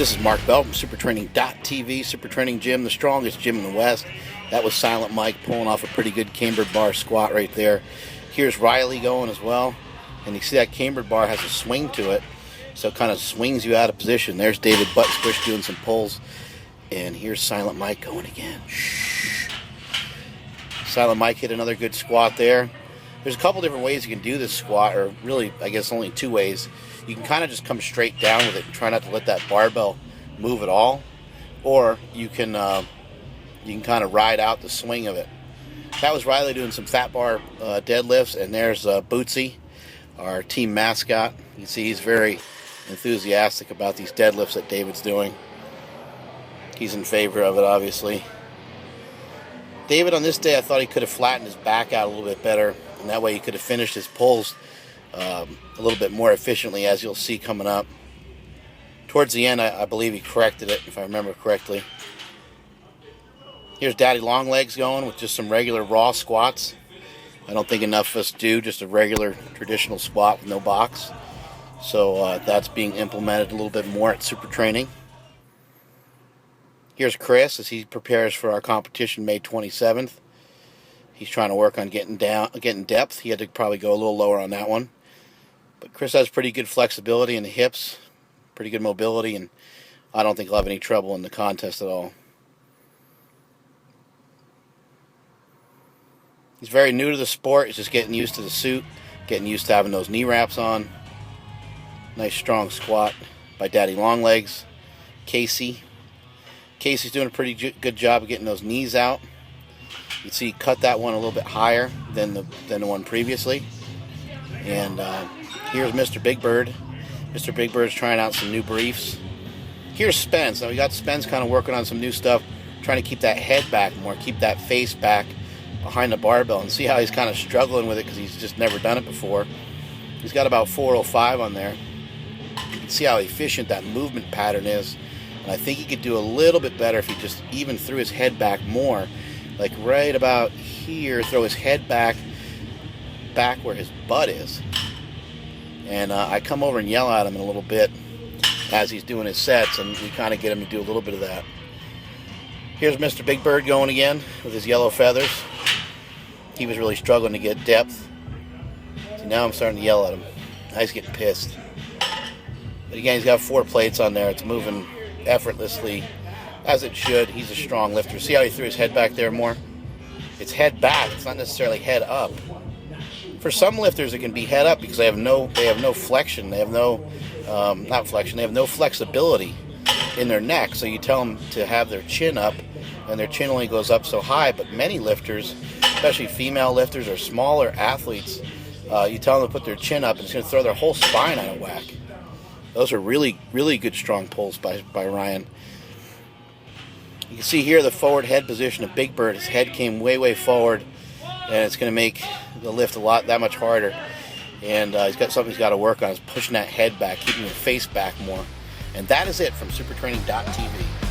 This is Mark Bell from SuperTraining.tv, Super Training Gym, the strongest gym in the West. That was Silent Mike pulling off a pretty good cambered bar squat right there. Here's Riley going as well. And you see that cambered bar has a swing to it, so it kind of swings you out of position. There's David Butt Squish doing some pulls. And here's Silent Mike going again. Shh. Silent Mike hit another good squat there. There's a couple different ways you can do this squat, or really, I guess only two ways. You can kind of just come straight down with it and try not to let that barbell move at all. Or you can kind of ride out the swing of it. That was Riley doing some fat bar deadlifts, and there's Bootsy, our team mascot. You can see he's very enthusiastic about these deadlifts that David's doing. He's in favor of it, obviously. David, on this day, I thought he could have flattened his back out a little bit better, and that way he could have finished his pulls a little bit more efficiently, as you'll see coming up. Towards the end, I believe he corrected it, if I remember correctly. Here's Daddy Longlegs going with just some regular raw squats. I don't think enough of us do just a regular traditional squat with no box. So that's being implemented a little bit more at Super Training. Here's Chris as he prepares for our competition May 27th. He's trying to work on getting depth. He had to probably go a little lower on that one. But Chris has pretty good flexibility in the hips, pretty good mobility, and I don't think he'll have any trouble in the contest at all. He's very new to the sport. He's just getting used to the suit, getting used to having those knee wraps on. Nice strong squat by Daddy Longlegs. Casey's doing a pretty good job of getting those knees out. You can see he cut that one a little bit higher than the one previously. And here's Mr. Big Bird. Mr. Big Bird's trying out some new briefs. Here's Spence. Now we got Spence kind of working on some new stuff, trying to keep that head back more, keep that face back behind the barbell, and see how he's kind of struggling with it because he's just never done it before. He's got about 405 on there. You can see how efficient that movement pattern is. And I think he could do a little bit better if he just even threw his head back more. Like right about here, throw his head back where his butt is. And I come over and yell at him in a little bit as he's doing his sets, and we kind of get him to do a little bit of that. Here's Mr. Big Bird going again with his yellow feathers. He was really struggling to get depth. So now I'm starting to yell at him. Now he's getting pissed. But again, he's got 4 plates on there. It's moving effortlessly, as it should. He's a strong lifter. See how he threw his head back there more? It's head back. It's not necessarily head up. For some lifters, it can be head up because they have no flexion. They have no not flexion. They have no flexibility in their neck. So you tell them to have their chin up, and their chin only goes up so high. But many lifters, especially female lifters or smaller athletes, you tell them to put their chin up, and it's going to throw their whole spine out of whack. Those are really, really good strong pulls by Ryan. You can see here the forward head position of Big Bird. His head came way, way forward, and it's going to make the lift that much harder. And he's got something he's got to work on, is pushing that head back, keeping your face back more. And that is it from SuperTraining.tv.